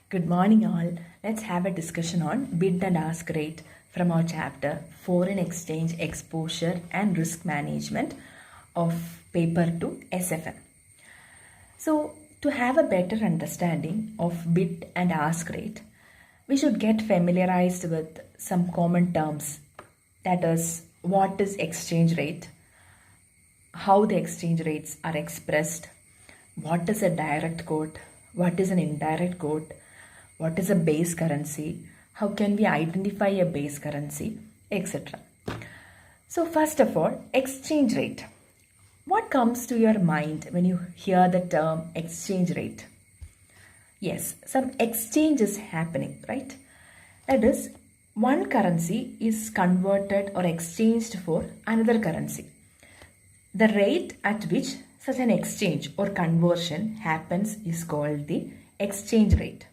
Good morning, all. Let's have a discussion on bid and ask rate from our chapter Foreign Exchange Exposure and Risk Management of Paper 2 SFM. So, to have a better understanding of bid and ask rate, we should get familiarized with some common terms. That is, what is exchange rate, how the exchange rates are expressed, what is a direct quote, what is an indirect quote, what is a base currency, how can we identify a base currency, etc. So first of all, exchange rate. What comes to your mind when you hear the term exchange rate? Yes, some exchange is happening, right? That is, one currency is converted or exchanged for another currency. The rate at which such an exchange or conversion happens is called the exchange rate.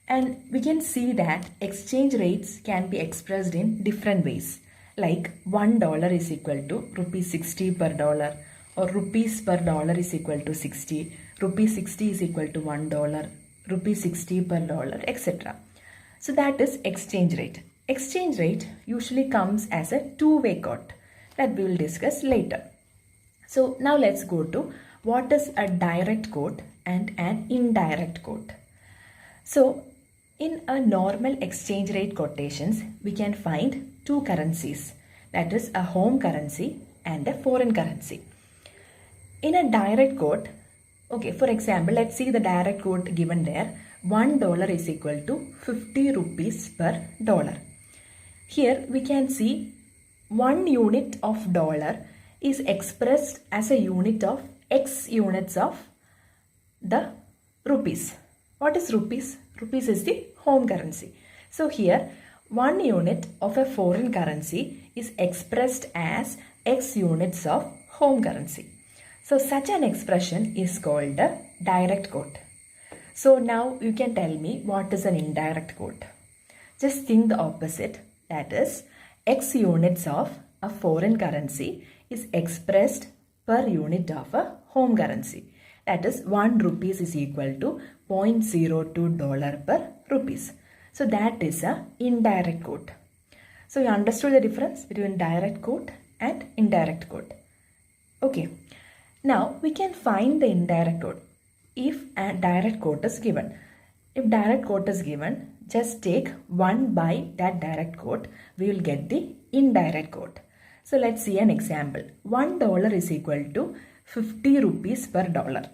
And we can see that exchange rates can be expressed in different ways, like $1 is equal to rupees 60 per dollar, or rupees per dollar is equal to 60, rupees 60 is equal to $1, rupees 60 per dollar, etc. So that is exchange rate. Exchange rate usually comes as a two-way quote that we will discuss later. So now let's go to what is a direct quote and an indirect quote. So in a normal exchange rate quotations, we can find two currencies, that is a home currency and a foreign currency. In a direct quote, okay, for example, let's see the direct quote given there. $1 is equal to 50 rupees per dollar. Here we can see 1 unit of dollar is expressed as a unit of X units of the rupees. What is rupees? Rupees is the home currency. So here 1 unit of a foreign currency is expressed as X units of home currency. So such an expression is called a direct quote. So now you can tell me what is an indirect quote. Just think the opposite, that is X units of a foreign currency is expressed per unit of a home currency. That is 1 rupees is equal to $0.02 per rupees. So that is a indirect quote. So you understood the difference between direct quote and indirect quote. Okay. Now we can find the indirect quote if a direct quote is given. If direct quote is given, just take 1 by that direct quote, we will get the indirect quote. So let's see an example. $1 is equal to 50 rupees per dollar.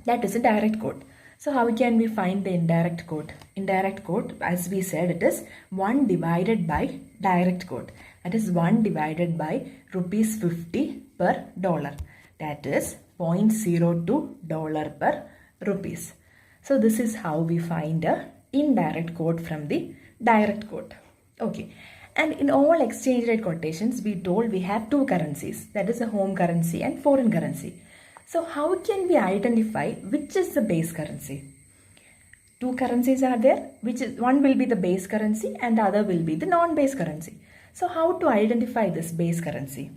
That is a direct quote. So how can we find the indirect quote? Indirect quote, as we said, it is 1 divided by direct quote. That is 1 divided by rupees 50 per dollar. That is $0.02 per rupees. So this is how we find a indirect quote from the direct quote. Okay. And in all exchange rate quotations, we told we have two currencies, that is a home currency and foreign currency. So how can we identify which is the base currency? Two currencies are there, which is one will be the base currency and the other will be the non-base currency. So how to identify this base currency?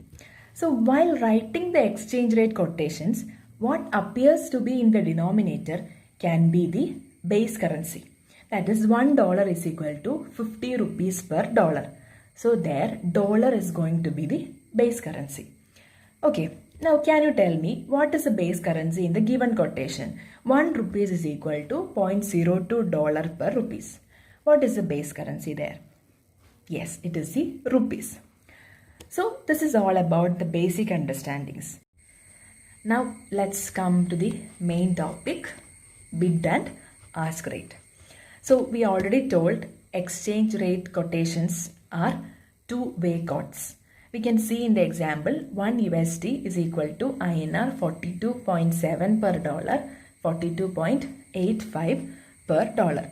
So while writing the exchange rate quotations, what appears to be in the denominator can be the base currency. That is $1 is equal to 50 rupees per dollar. So there dollar is going to be the base currency. Okay, now can you tell me what is the base currency in the given quotation? 1 rupees is equal to $0.02 per rupees. What is the base currency there? Yes, it is the rupees. So this is all about the basic understandings. Now let's come to the main topic, bid and ask rate. So we already told exchange rate quotations are two-way quotes. We can see in the example 1 USD is equal to INR 42.7 per dollar, 42.85 per dollar.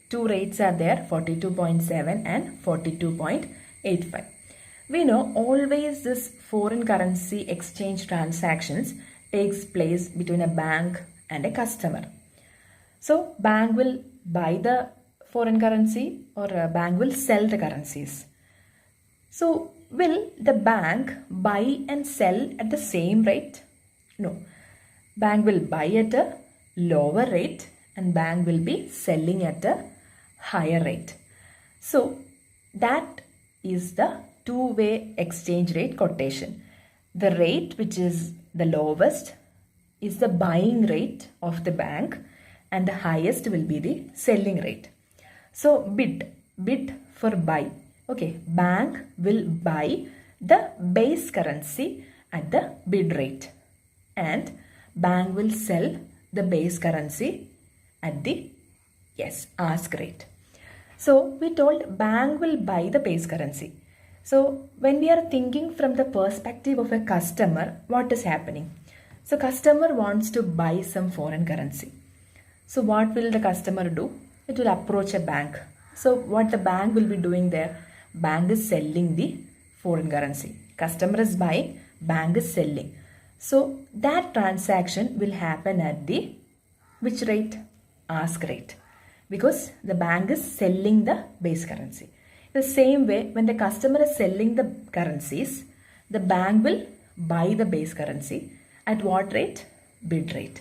Two rates are there, 42.7 and 42.85. We know always this foreign currency exchange transactions takes place between a bank and a customer. So bank will buy the foreign currency or a bank will sell the currencies. So will the bank buy and sell at the same rate? No. Bank will buy at a lower rate and bank will be selling at a higher rate. So that is the two-way exchange rate quotation. The rate which is the lowest is the buying rate of the bank and the highest will be the selling rate. So bid for buy. Okay, bank will buy the base currency at the bid rate and bank will sell the base currency at the ask rate. So we told bank will buy the base currency. So when we are thinking from the perspective of a customer, what is happening? So customer wants to buy some foreign currency. So what will the customer do? It will approach a bank. So what the bank will be doing there? Bank is selling the foreign currency. Customer is buying, bank is selling. So that transaction will happen at the which rate? Ask rate. Because the bank is selling the base currency. The same way, when the customer is selling the currencies, the bank will buy the base currency at what rate? Bid rate.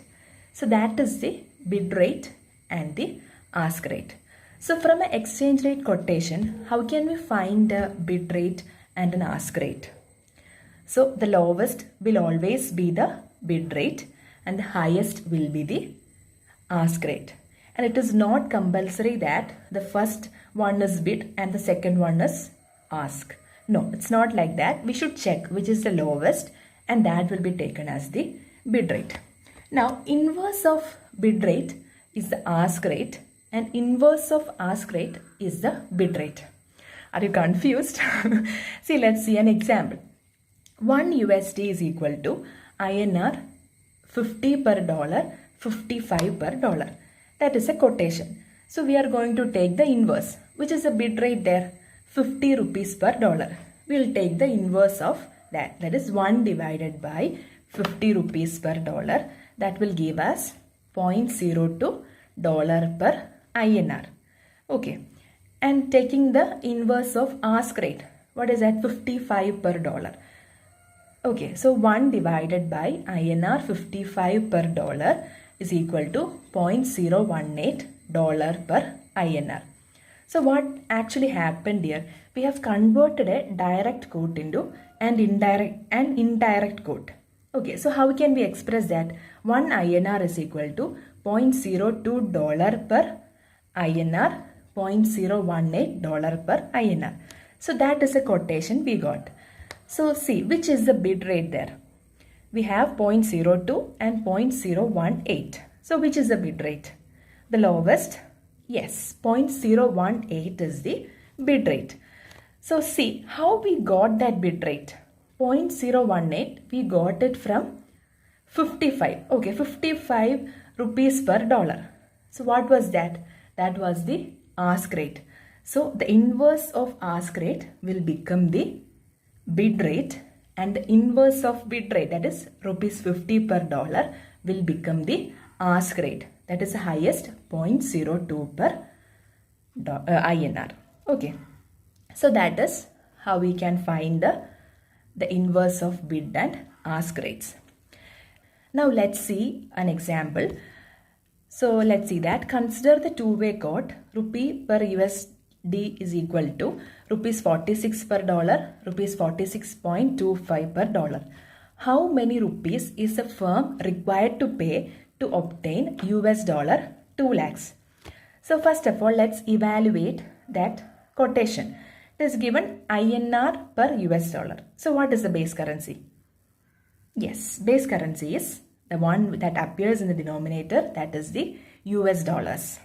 So that is the bid rate and the ask rate. So from an exchange rate quotation, how can we find a bid rate and an ask rate? So the lowest will always be the bid rate and the highest will be the ask rate. And it is not compulsory that the first one is bid and the second one is ask. No, it's not like that. We should check which is the lowest and that will be taken as the bid rate. Now, inverse of bid rate is the ask rate and inverse of ask rate is the bid rate. Are you confused? See, let's see an example. 1 USD is equal to INR 50 per dollar, 55 per dollar. That is a quotation. So we are going to take the inverse. Which is the bid rate there? 50 rupees per dollar. We will take the inverse of that. That is 1 divided by 50 rupees per dollar. That will give us 0.02 dollar per INR. Okay. And taking the inverse of ask rate. What is that? 55 per dollar. Okay. So 1 divided by INR 55 per dollar is equal to 0.018 dollar per INR. So what actually happened here? We have converted a direct quote into an indirect quote. Okay, so how can we express that? 1 INR is equal to 0.02 dollar per INR, 0.018 dollar per INR. So that is a quotation we got. So see, which is the bid rate there? We have 0.02 and 0.018. So which is the bid rate? The lowest? Yes, 0.018 is the bid rate. So see how we got that bid rate. 0.018 we got it from 55. Okay, 55 rupees per dollar. So what was that? That was the ask rate. So the inverse of ask rate will become the bid rate and the inverse of bid rate, that is rupees 50 per dollar, will become the ask rate. That is the highest 0.02 per INR. Okay. So that is how we can find the inverse of bid and ask rates. Now let's see an example. So let's see that. Consider the two-way quote. Rupee per USD is equal to rupees 46 per dollar, rupees 46.25 per dollar. How many rupees is a firm required to pay to obtain US dollar 2 lakhs? So first of all, let's evaluate that quotation. It is given INR per US dollar. So what is the base currency? Yes, base currency is the one that appears in the denominator, that is the US dollars.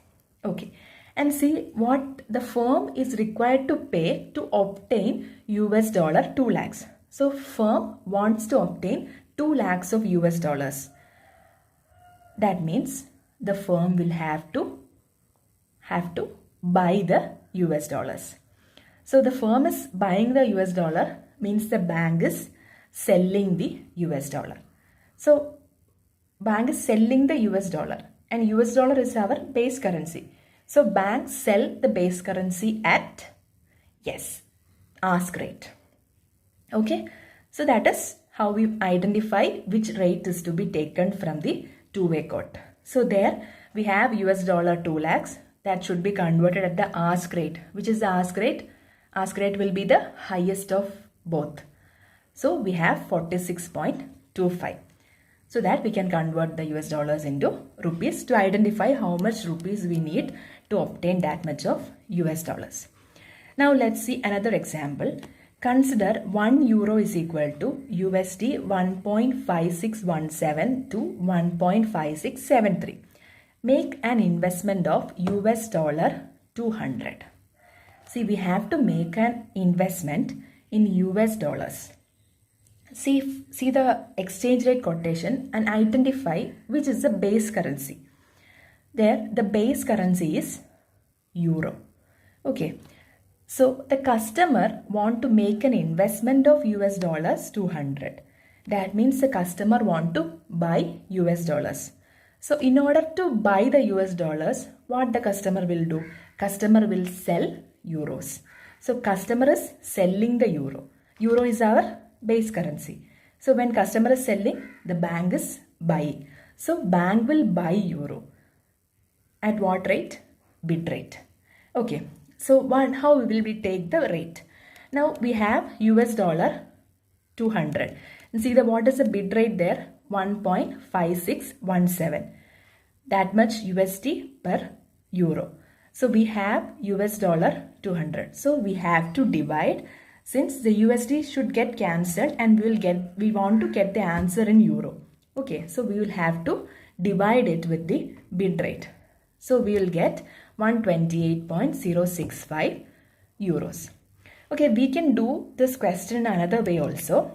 Okay. And see what the firm is required to pay to obtain US dollar 2 lakhs. So firm wants to obtain 2 lakhs of US dollars. That means the firm will have to buy the US dollars. So the firm is buying the US dollar, means the bank is selling the US dollar. So bank is selling the US dollar and US dollar is our base currency. So banks sell the base currency at, yes, ask rate. Okay. So that is how we identify which rate is to be taken from the two-way quote. So there we have US dollar 2 lakhs that should be converted at the ask rate. Which is the ask rate? Ask rate will be the highest of both. So we have 46.25. So that we can convert the US dollars into rupees to identify how much rupees we need to obtain that much of US dollars. Now let's see another example. Consider 1 euro is equal to USD 1.5617 to 1.5673. Make an investment of US dollar 200. See, we have to make an investment in US dollars. See the exchange rate quotation and identify which is the base currency. There, the base currency is euro. Okay. So the customer want to make an investment of US dollars 200. That means the customer want to buy US dollars. So in order to buy the US dollars, what the customer will do? Customer will sell euros. So customer is selling the euro. Euro is our base currency. So when customer is selling, the bank is buying. So bank will buy euro. At what rate? Bid rate. Okay. So how will we take the rate? Now we have US dollar 200. See what is the bid rate there? 1.5617. That much USD per euro. So we have US dollar 200. So we have to divide, since the USD should get cancelled and we want to get the answer in euro. Okay, so we will have to divide it with the bid rate. So we will get 128.065 euros. Okay, we can do this question another way also.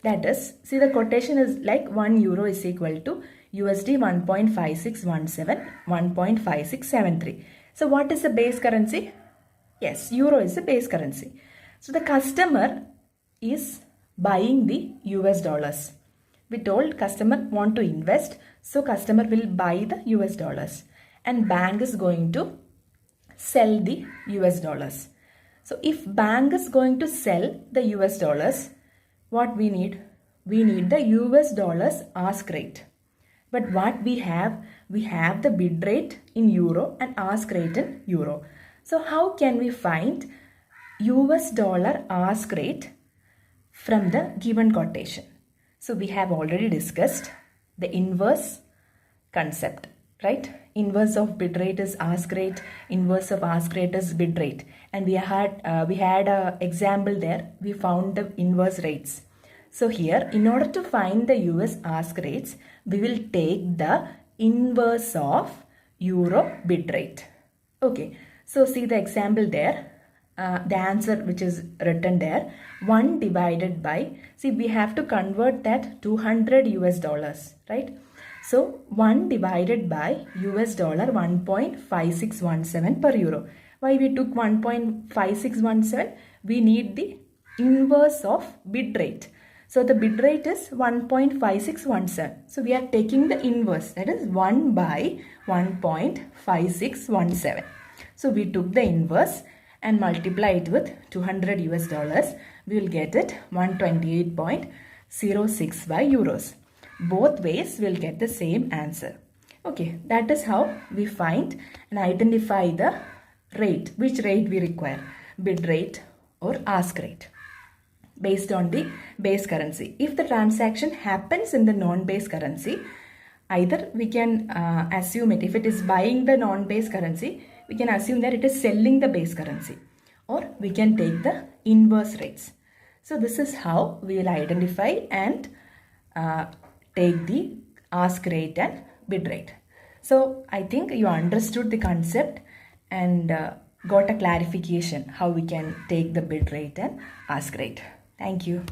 That is, see the quotation is like 1 euro is equal to USD 1.5617, 1.5673. So what is the base currency? Yes, euro is the base currency. So the customer is buying the US dollars. We told customer want to invest, so customer will buy the US dollars. And bank is going to sell the US dollars. So if bank is going to sell the US dollars, what we need? We need the US dollars ask rate. But what we have the bid rate in euro and ask rate in euro. So how can we find US dollar ask rate from the given quotation? So we have already discussed the inverse concept, right? Inverse of bid rate is ask rate, inverse of ask rate is bid rate. And we had a example there. We found the inverse rates. So here, in order to find the US ask rates, we will take the inverse of euro bid rate. Okay, so see the example there. The answer which is written there, 1 divided by, see we have to convert that 200 US dollars, right? So 1 divided by US dollar 1.5617 per euro. Why we took 1.5617? We need the inverse of bid rate. So the bid rate is 1.5617. So we are taking the inverse, that is 1 by 1.5617. So we took the inverse and multiply it with 200 US dollars. We will get it 128.065 euros. Both ways will get the same answer. Okay, that is how we find and identify the rate, which rate we require, bid rate or ask rate, based on the base currency. If the transaction happens in the non-base currency, either we can assume it, if it is buying the non-base currency, we can assume that it is selling the base currency, or we can take the inverse rates. So this is how we will identify and take the ask rate and bid rate. So I think you understood the concept and got a clarification how we can take the bid rate and ask rate. Thank you.